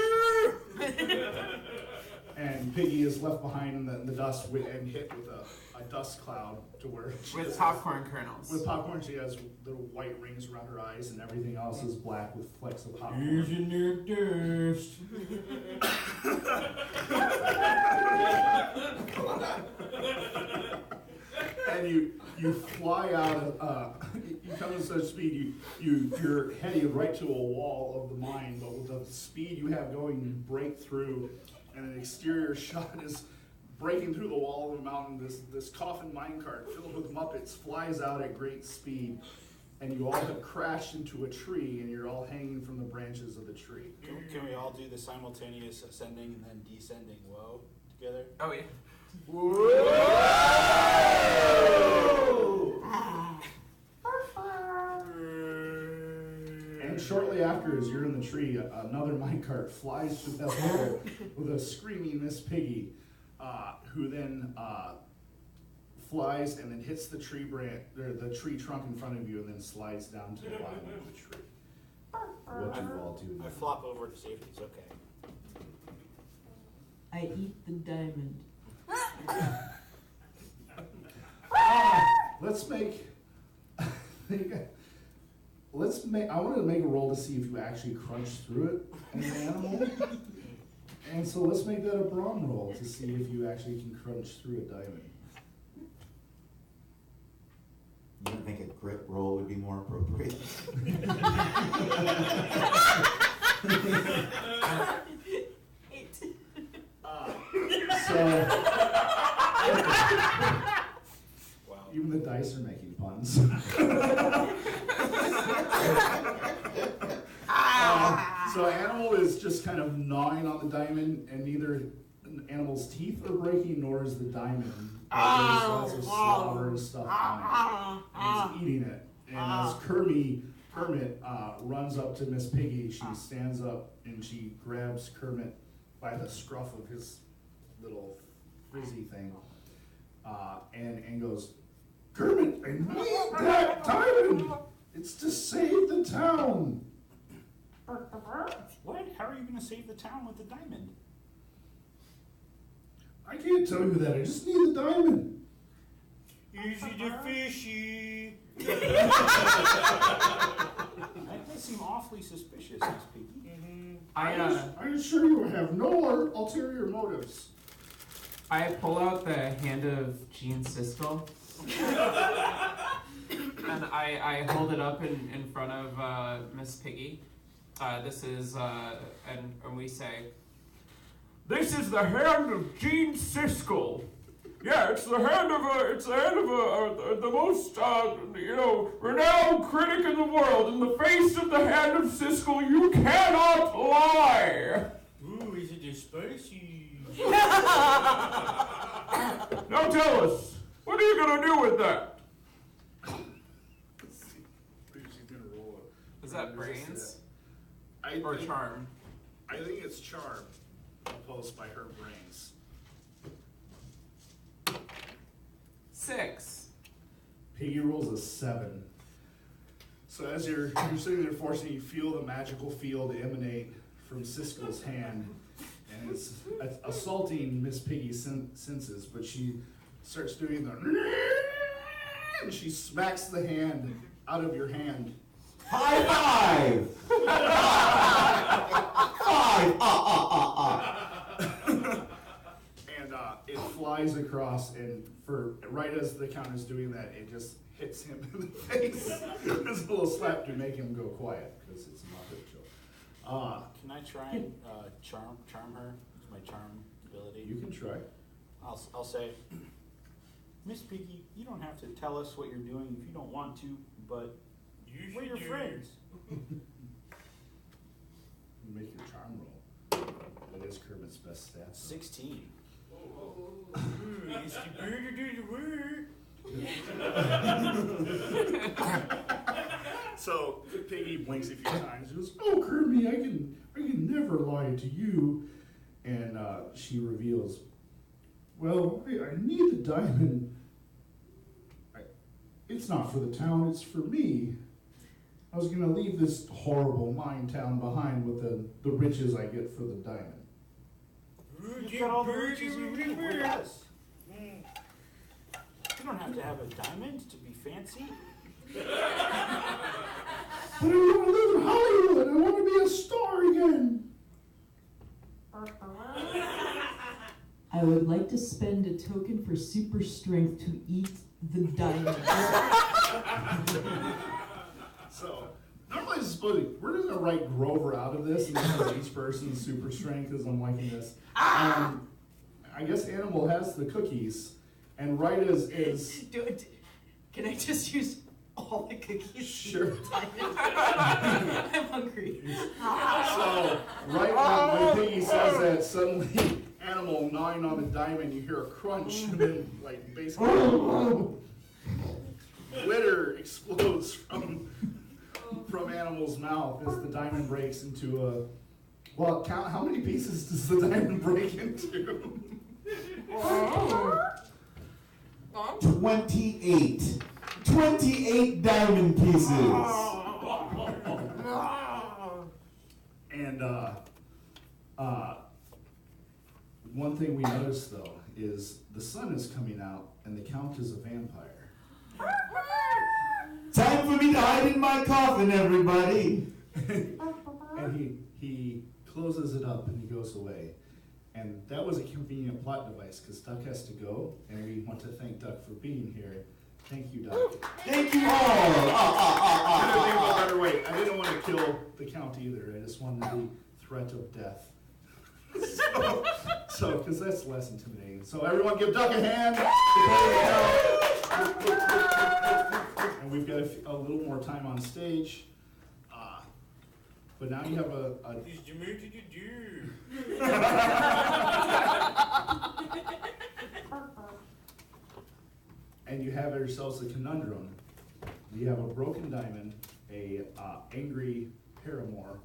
And Piggy is left behind in the dust and hit with a dust cloud to where she With has- popcorn kernels. With popcorn, she has little white rings around her eyes, and everything else is black with flecks of popcorn. Using their dust. And you fly out of, you come at such speed, you're heading right to a wall of the mine, but with the speed you have going, you break through, and an exterior shot is breaking through the wall of the mountain. This coffin minecart filled with Muppets flies out at great speed, and you all have crashed into a tree, and you're all hanging from the branches of the tree. Can we all do the simultaneous ascending and then descending whoa together? Oh, yeah. And shortly after, as you're in the tree, another minecart flies through that hole with a screaming Miss Piggy, who then flies and then hits the tree branch, or the tree trunk in front of you, and then slides down to the bottom of the tree. What do you all do? I flop over to safety. It's okay. I eat the diamond. Let's make. I wanted to make a roll to see if you actually crunch through it as an animal. And so let's make that a brawn roll to see if you actually can crunch through a diamond. You don't think a grit roll would be more appropriate? So Wow. even the dice are making puns. So animal is just kind of gnawing on the diamond, and neither an animal's teeth are breaking, nor is the diamond. There's lots of slobber and stuff on it. And he's eating it. And as Kermit runs up to Miss Piggy, she stands up and she grabs Kermit by the scruff of his little frizzy thing, and goes, "Kermit, I need that diamond! It's to save the town!" What? How are you going to save the town with the diamond? I can't tell you that, I just need the diamond. Easy to fishy. That does seem awfully suspicious, Miss Piggy. I assure you I have no ulterior motives. I pull out the hand of Gene Siskel. And I hold it up in front of Miss Piggy. This is, and we say, "This is the hand of Gene Siskel. Yeah, it's the hand of the most, renowned critic in the world. In the face of the hand of Siskel, you cannot lie." Ooh, is it spicy? Now tell us, what are you gonna do with that? Is that brains? Or charm? I think it's charm, opposed by her brains. 6. Piggy rolls a 7. So as you're sitting there forcing, you feel the magical field emanate from Siskel's hand, and it's assaulting Miss Piggy's senses, but she starts doing the and she smacks the hand out of your hand. High five! And it flies across, and right as the count is doing that, it just hits him in the face. There's a little slap to make him go quiet, because it's a Muppet show. Can I try and charm her? Use my charm ability. You can try. I'll say, Miss Piggy, you don't have to tell us what you're doing if you don't want to, but we're your friends. Make your charm roll. That is Kermit's best stats. 16. It's the bird do the work. So Piggy blinks a few times. She goes, "Oh, Kermit, I can never lie to you." And she reveals, "Well, I need the diamond. It's not for the town. It's for me. I was gonna leave this horrible mine town behind with the riches I get for the diamond." You've got all the riches you need with us. You don't have to have a diamond to be fancy. But I want to live in Hollywood. I want to be a star again. I would like to spend a token for super strength to eat the diamond. So, normally it's supposed to, we're just going to write Grover out of this and then each person's super strength because I'm liking this. I guess Animal has the cookies, and right is Can I just use all the cookies? Sure. I'm hungry. So, right when Piggy says that, suddenly Animal gnawing on the diamond, you hear a crunch, and then, like, basically, glitter explodes from Animal's mouth as the diamond breaks into a. Well, count how many pieces does the diamond break into? 28. 28 diamond pieces. And one thing we noticed though is the sun is coming out and the Count is a vampire. Time for me to hide in my coffin, everybody. And he closes it up and he goes away. And that was a convenient plot device because Duck has to go, and we want to thank Duck for being here. Thank you, Duck. Thank you all. By the way, I didn't want to kill the Count either. I just wanted the threat of death. So, because that's less intimidating. So everyone give Duck a hand. And we've got a little more time on stage. But now you have a and you have yourselves a conundrum. You have a broken diamond, a angry paramour,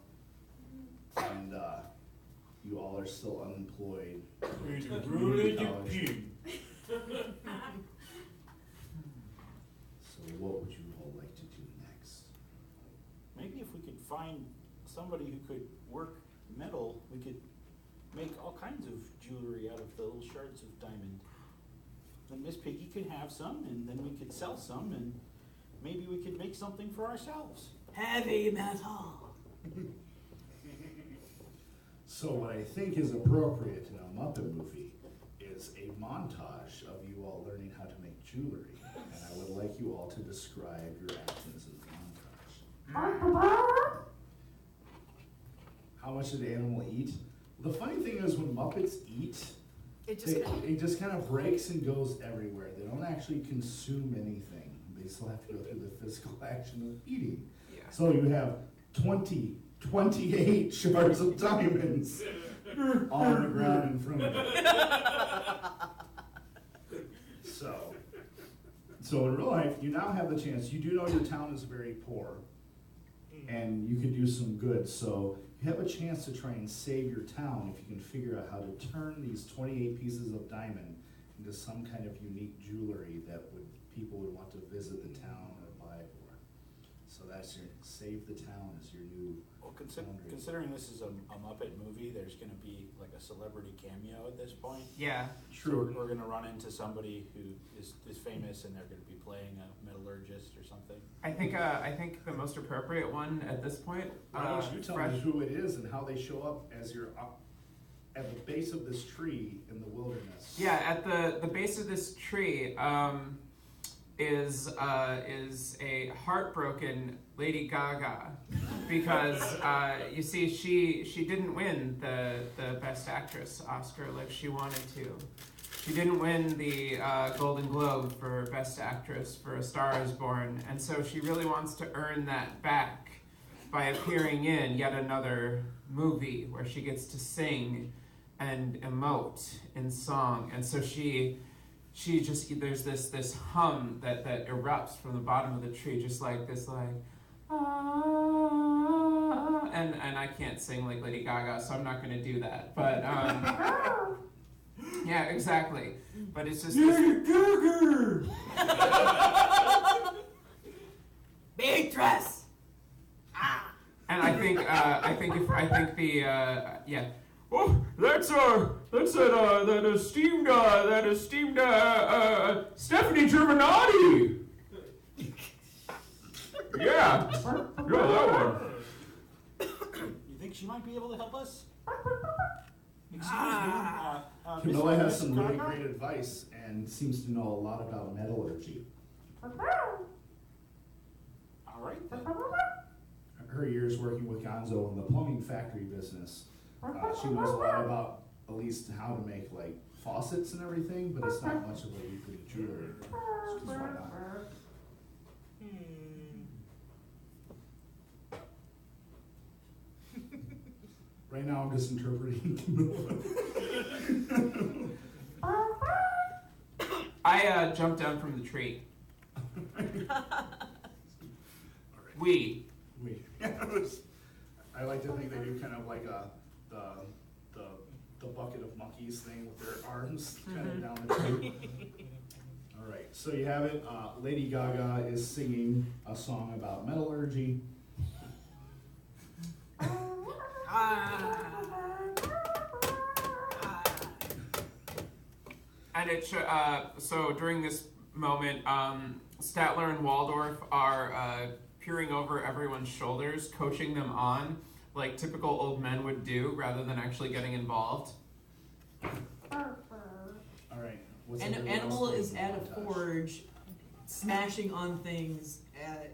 and you all are still unemployed. So what would you all like to do next? Maybe if we could find somebody who could work metal, we could make all kinds of jewelry out of the little shards of diamond. Then Miss Piggy could have some, and then we could sell some, and maybe we could make something for ourselves. Heavy metal. So what I think is appropriate in a Muppet movie is a montage of you all learning how to make jewelry. And I would like you all to describe your actions in the montage. How much did the animal eat? The funny thing is when Muppets eat, It just it just kind of breaks and goes everywhere. They don't actually consume anything. They still have to go through the physical action of eating. Yeah. So you have 28 shards of diamonds on the ground in front of you. So in real life, you now have the chance. You do know your town is very poor, and you could do some good. So you have a chance to try and save your town if you can figure out how to turn these 28 pieces of diamond into some kind of unique jewelry that people would want to visit the town or buy it for. So that's your save the town is your new. Well, considering this is a Muppet movie, there's going to be like a celebrity cameo at this point. Yeah. True. So we're going to run into somebody who is famous, and they're going to be playing a metallurgist or something. I think the most appropriate one at this point. Why don't you tell me who it is and how they show up as you're up at the base of this tree in the wilderness? Yeah, at the base of this tree is a heartbroken Lady Gaga because you see she didn't win the Best Actress Oscar like she wanted to. She didn't win the Golden Globe for Best Actress for A Star Is Born, and so she really wants to earn that back by appearing in yet another movie where she gets to sing and emote in song. And so she just, there's this hum that erupts from the bottom of the tree, just like this, like, ah, and I can't sing like Lady Gaga, so I'm not going to do that. But yeah, exactly. But it's just Lady Gaga. big dress. And I think yeah. Oh, that's that esteemed Stephanie Germanotti. Yeah, that one. You think she might be able to help us? Excuse me. Camilla has some really great advice and seems to know a lot about metallurgy. All right then. Her years working with Gonzo in the plumbing factory business, she knows a lot about at least how to make like faucets and everything, but it's not much of what you could do jewelry. So just why not? Right now I'm just interpreting Camilla. I jumped down from the tree. We. I like to think they do kind of like the bucket of monkeys thing with their arms kind of down the tree. All right, so you have it. Lady Gaga is singing a song about metallurgy. And so during this moment, Statler and Waldorf are peering over everyone's shoulders, coaching them on, like typical old men would do, rather than actually getting involved. All right. An animal is at a forge, smashing on things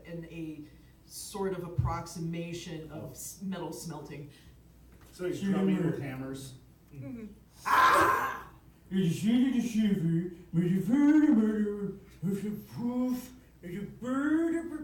in a sort of approximation of metal smelting. So he's drumming with hammers. It's easy to shiver, but you very murder of the proof is a bird of a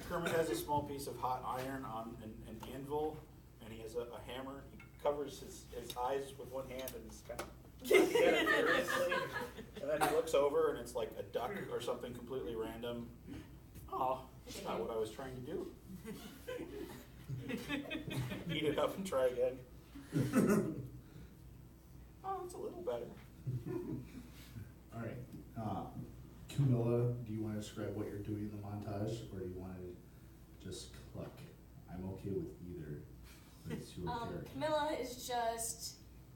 Kermit has a small piece of hot iron on an anvil, and he has a hammer. He covers his eyes with one hand and is kind of looking at it furiously. And then he looks over, and it's like a duck or something completely random. Oh, that's not what I was trying to do. Eat it up and try again. Oh, it's a little better. All right. Camilla, do you want to describe what you're doing in the montage, or do you want to just cluck? I'm okay with either. It's your character. Camilla is just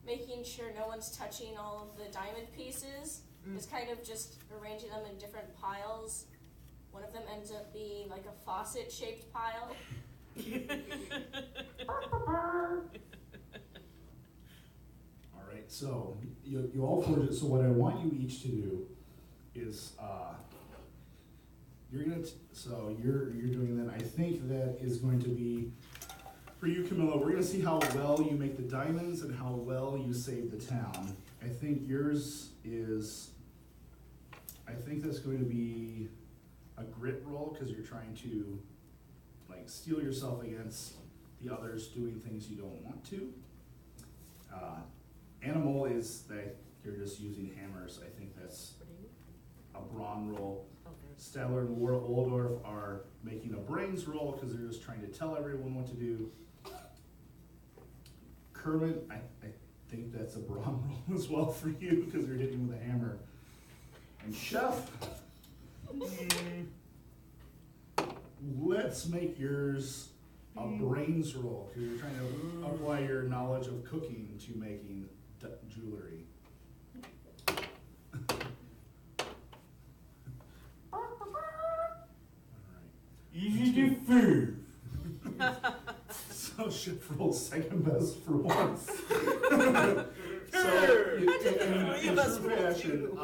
making sure no one's touching all of the diamond pieces. It's kind of just arranging them in different piles One of them ends up being like a faucet-shaped pile. All right, so you all forge it. So what I want you each to do is you're doing that. I think that is going to be for you, Camilla. We're gonna see how well you make the diamonds and how well you save the town. I think yours is. I think that's going to be a grit roll because you're trying to like steel yourself against the others doing things you don't want to. Animal is that you're just using hammers. I think that's a brawn roll. Statler and Waldorf are making a brains roll because they're just trying to tell everyone what to do. Kermit, I think that's a brawn roll as well for you because you're hitting with a hammer. And Chef, let's make yours a brains roll because you're trying to apply your knowledge of cooking to making jewelry. Easy to food. So Chef rolls second best for once. So in true fashion,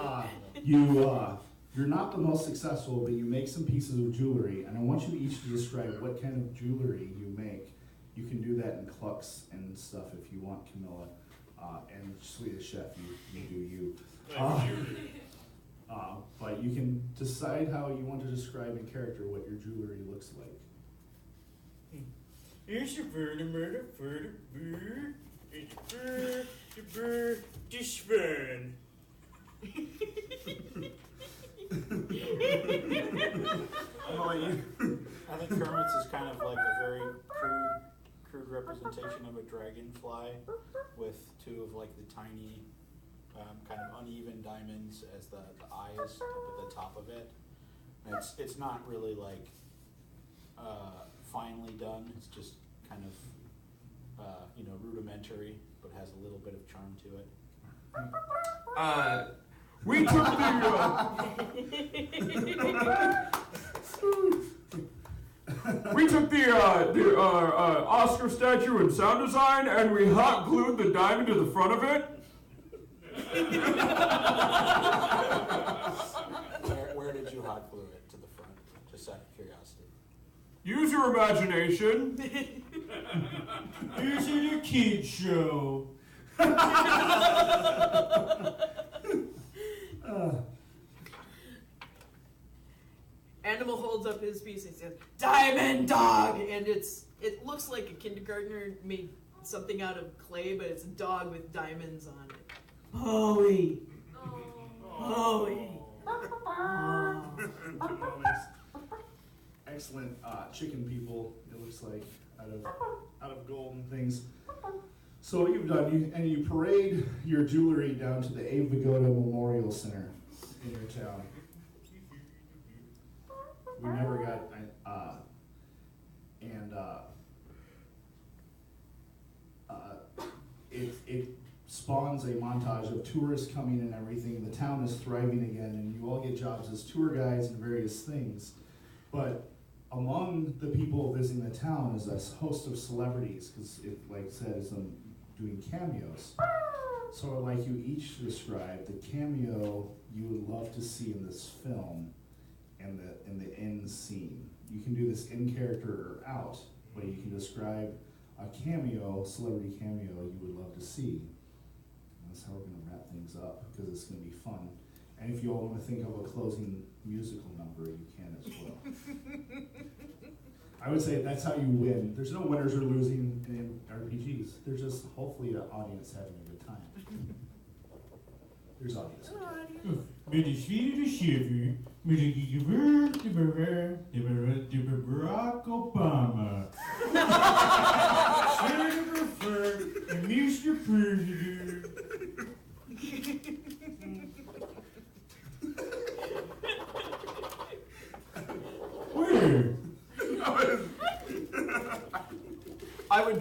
you're not the most successful, but you make some pieces of jewelry, and I want you each to describe what kind of jewelry you make. You can do that in clucks and stuff if you want, Camilla. And Swedish Chef, you do you. But you can decide how you want to describe in character what your jewelry looks like. Here's your vertebrae, it's this fun. I think Kermit's is kind of like a very crude representation of a dragonfly with two of like the tiny kind of uneven diamonds as the eyes up at the top of it. And it's not really like finely done. It's just kind of rudimentary, but has a little bit of charm to it. We took the Oscar statue in sound design and we hot glued the diamond to the front of it. Where did you hot glue it to the front? Just out of curiosity. Use your imagination. This is a kid's show. Animal holds up his piece and says, "Diamond dog!" And it looks like a kindergartner made something out of clay, but it's a dog with diamonds on it. Bowie! Bowie! Excellent chicken people, it looks like, out of gold and things. So what you've done, you parade your jewelry down to the Abe Vigoda Memorial Center in your town. We never got, it spawns a montage of tourists coming and everything. The town is thriving again, and you all get jobs as tour guides and various things. But among the people visiting the town is a host of celebrities, because it, like I said, is doing cameos. So I'd like you each to describe the cameo you would love to see in this film and the end scene. You can do this in character or out, but you can describe a cameo, celebrity cameo you would love to see. And that's how we're going to wrap things up, because it's going to be fun. And if you all want to think of a closing musical number, you can as well. I would say that's how you win. There's no winners or losing in RPGs. There's just hopefully an audience having a good time. There's audience. Met de vierde shiver, met de Barack Obama. Senator and Mr. President. Where? I would